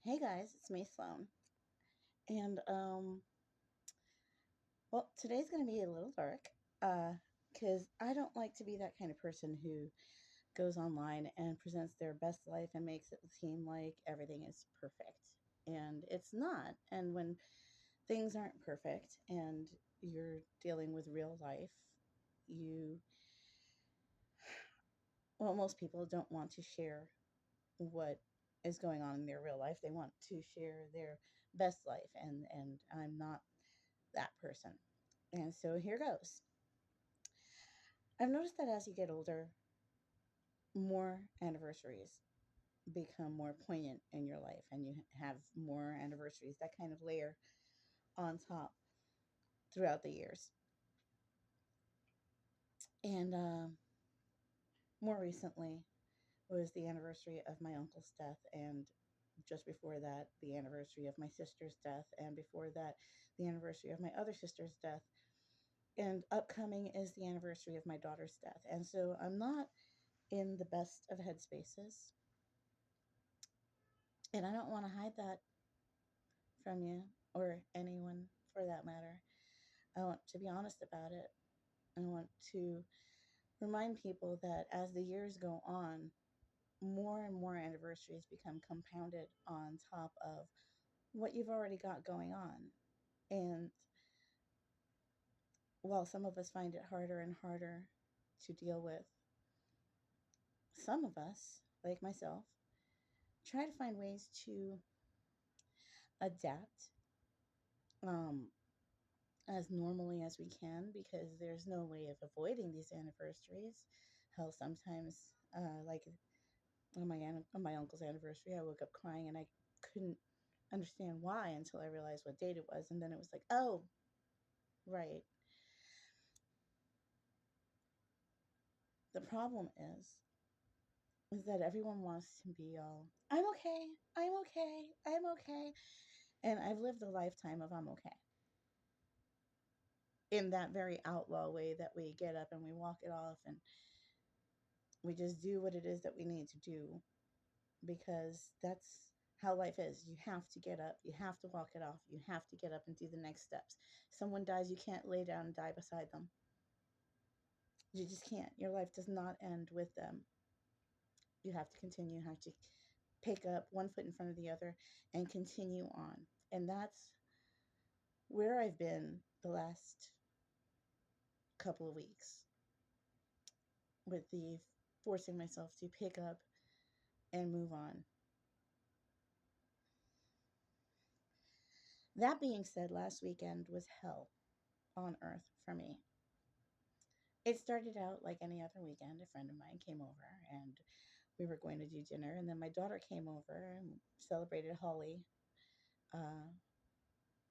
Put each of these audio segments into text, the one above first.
Hey guys, it's me, Sloan. And well, today's going to be a little dark because I don't like to be that kind of person who goes online and presents their best life and makes it seem like everything is perfect. And it's not. And when things aren't perfect and you're dealing with real life, you, well, most people don't want to share what is going on in their real life. They want to share their best life, and I'm not that person. And so here goes. I've noticed that as you get older, more anniversaries become more poignant in your life, and you have more anniversaries that kind of layer on top throughout the years. And more recently was the anniversary of my uncle's death, and just before that, the anniversary of my sister's death, and before that, the anniversary of my other sister's death. And upcoming is the anniversary of my daughter's death. And so I'm not in the best of headspaces. And I don't want to hide that from you or anyone for that matter. I want to be honest about it. I want to remind people that as the years go on, more and more anniversaries become compounded on top of what you've already got going on. And while some of us find it harder and harder to deal with, some of us, like myself, try to find ways to adapt um, as normally as we can because there's no way of avoiding these anniversaries. Hell, sometimes, like on my uncle's anniversary, I woke up crying and I couldn't understand why until I realized what date it was, and then it was like, oh, right. The problem is that everyone wants to be all, I'm okay, I'm okay, I'm okay, and I've lived a lifetime of I'm okay in that very outlaw way that we get up and we walk it off and we just do what it is that we need to do because that's how life is. You have to get up, you have to walk it off, you have to get up and do the next steps. Someone dies, you can't lay down and die beside them. You just can't. Your life does not end with them. You have to continue, you have to pick up one foot in front of the other and continue on. And that's where I've been the last couple of weeks with the forcing myself to pick up and move on. That being said, last weekend was hell on earth for me. It started out like any other weekend. A friend of mine came over and we were going to do dinner. And then my daughter came over and celebrated Holi. Uh,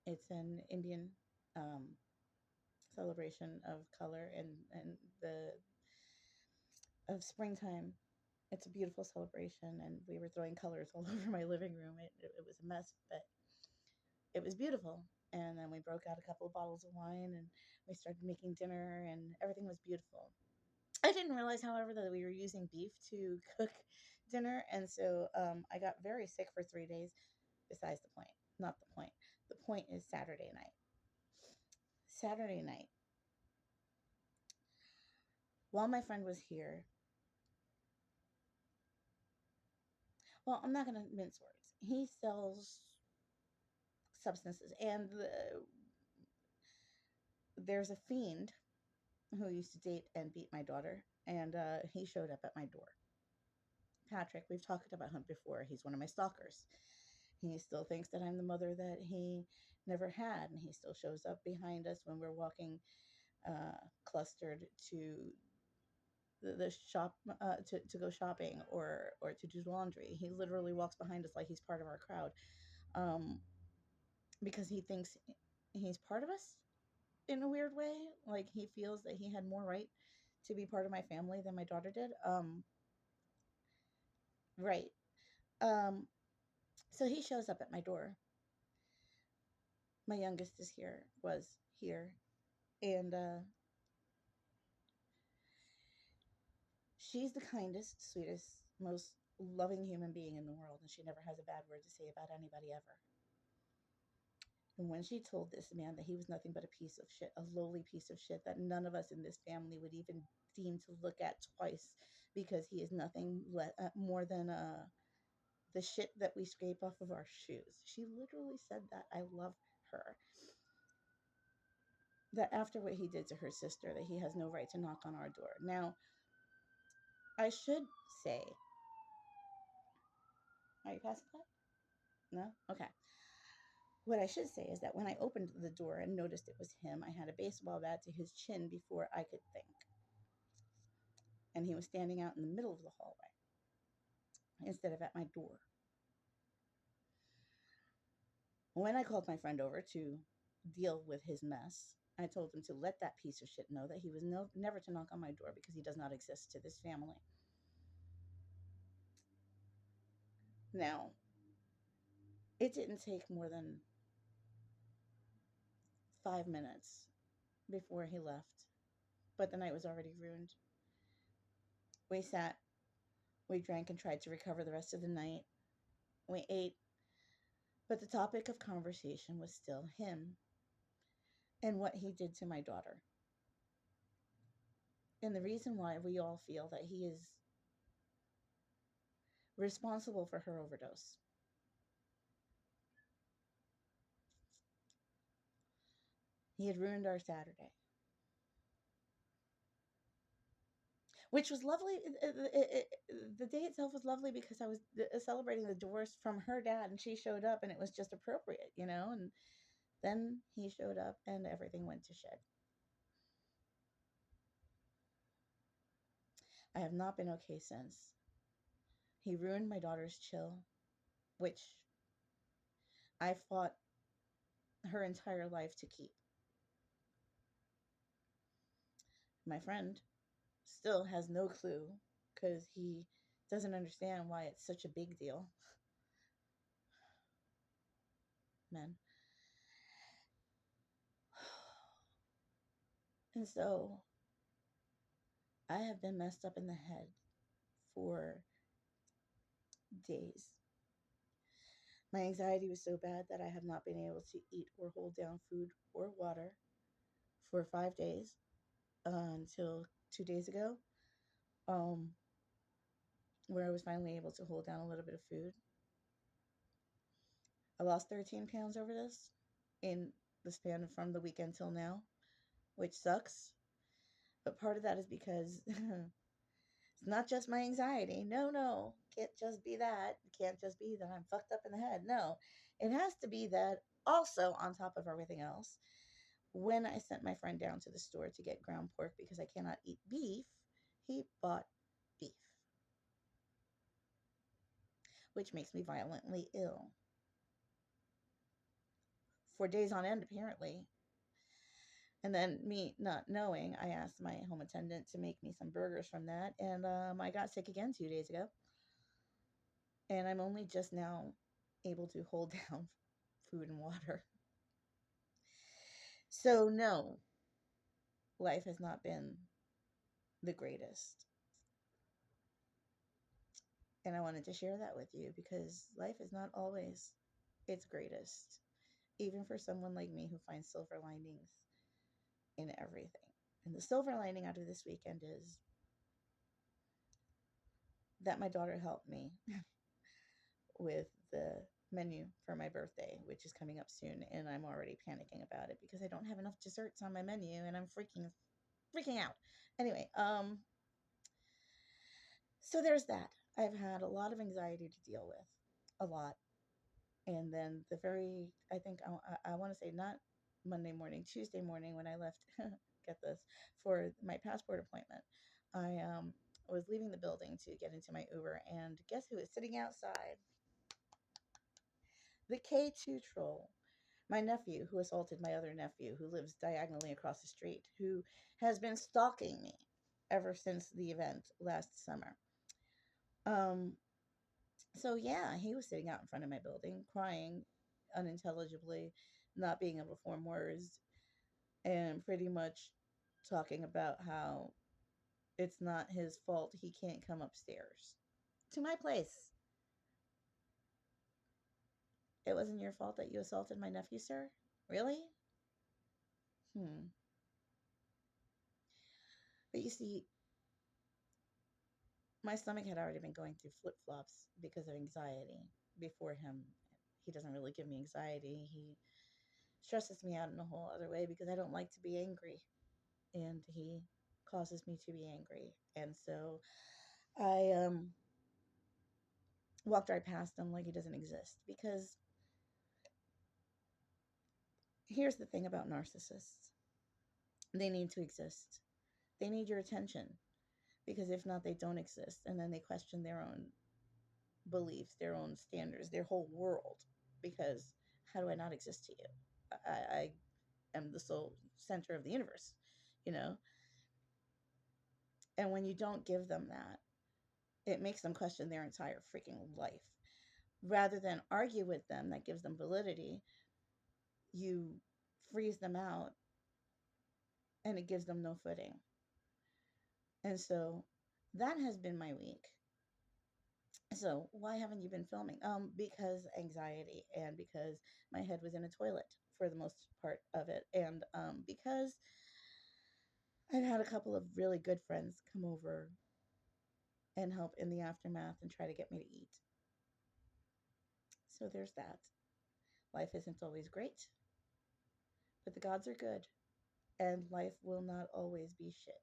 it's an Indian um, celebration of color and the of springtime. It's a beautiful celebration, and we were throwing colors all over my living room. It was a mess, but it was beautiful. And then we broke out a couple of bottles of wine and we started making dinner, and everything was beautiful. I didn't realize, however, that we were using beef to cook dinner, and so I got very sick for 3 days. Besides the point, not the point. The point is Saturday night. Saturday night, while my friend was here, well, I'm not going to mince words. He sells substances, and there's a fiend who used to date and beat my daughter, and he showed up at my door. Patrick, we've talked about him before. He's one of my stalkers. He still thinks that I'm the mother that he never had, and he still shows up behind us when we're walking clustered to the shop to go shopping or to do laundry. He literally walks behind us like he's part of our crowd um, because he thinks he's part of us in a weird way. Like he feels that he had more right to be part of my family than my daughter did. Right. Um, so he shows up at my door. My youngest is here, was here, and she's the kindest, sweetest, most loving human being in the world, and she never has a bad word to say about anybody ever. And when she told this man that he was nothing but a piece of shit, a lowly piece of shit that none of us in this family would even deem to look at twice because he is nothing more than the shit that we scrape off of our shoes. She literally said that. I love her. That after what he did to her sister, that he has no right to knock on our door. Now, I should say, are you passing by? No? Okay. What I should say is that when I opened the door and noticed it was him, I had a baseball bat to his chin before I could think. And he was standing out in the middle of the hallway instead of at my door. When I called my friend over to deal with his mess, I told him to let that piece of shit know that he was never to knock on my door because he does not exist to this family. Now, it didn't take more than 5 minutes before he left, but the night was already ruined. We sat, we drank, and tried to recover the rest of the night. We ate, but the topic of conversation was still him and what he did to my daughter. And the reason why we all feel that he is responsible for her overdose. He had ruined our Saturday, which was lovely. The day itself was lovely because I was celebrating the divorce from her dad, and she showed up, and it was just appropriate, you know. And then he showed up, and everything went to shit. I have not been okay since. He ruined my daughter's chill, which I fought her entire life to keep. My friend still has no clue because he doesn't understand why it's such a big deal. Men. And so I have been messed up in the head for days. My anxiety was so bad that I have not been able to eat or hold down food or water for 5 days until 2 days ago, um, where I was finally able to hold down a little bit of food. I lost 13 pounds over this in the span from the weekend till now, which sucks. But part of that is because it's not just my anxiety. No, no. Can't just be that. It can't just be that I'm fucked up in the head. No. It has to be that also, on top of everything else, when I sent my friend down to the store to get ground pork because I cannot eat beef, he bought beef, which makes me violently ill. For days on end, apparently. And then, me not knowing, I asked my home attendant to make me some burgers from that. And I got sick again 2 days ago. And I'm only just now able to hold down food and water. So, no, life has not been the greatest. And I wanted to share that with you because life is not always its greatest, even for someone like me who finds silver linings in everything. And the silver lining out of this weekend is that my daughter helped me with the menu for my birthday, which is coming up soon, and I'm already panicking about it because I don't have enough desserts on my menu and I'm freaking out. Anyway, so there's that. I've had a lot of anxiety to deal with, a lot. And then I think I want to say not Monday morning, Tuesday morning when I left, get this, for my passport appointment, I was leaving the building to get into my Uber, and guess who is sitting outside? The K2 troll. My nephew, who assaulted my other nephew, who lives diagonally across the street, who has been stalking me ever since the event last summer. So yeah, he was sitting out in front of my building, crying unintelligibly, not being able to form words, and pretty much talking about how it's not his fault he can't come upstairs. to my place. It wasn't your fault that you assaulted my nephew, sir? Really? Hmm. But you see, my stomach had already been going through flip flops because of anxiety before him. He doesn't really give me anxiety. He stresses me out in a whole other way because I don't like to be angry. And he causes me to be angry. And so I walked right past him like he doesn't exist. Because here's the thing about narcissists, they need to exist, they need your attention. Because if not, they don't exist. And then they question their own beliefs, their own standards, their whole world. Because how do I not exist to you? I am the sole center of the universe, you know? And when you don't give them that, it makes them question their entire freaking life. Rather than argue with them, that gives them validity, you freeze them out and it gives them no footing. And so that has been my week. So why haven't you been filming? Because anxiety, and because my head was in a toilet for the most part of it, and because I've had a couple of really good friends come over and help in the aftermath and try to get me to eat. So there's that. Life isn't always great, but the gods are good, and life will not always be shit.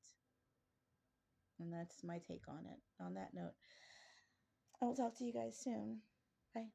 And that's my take on it. On that note, I will talk to you guys soon. Bye.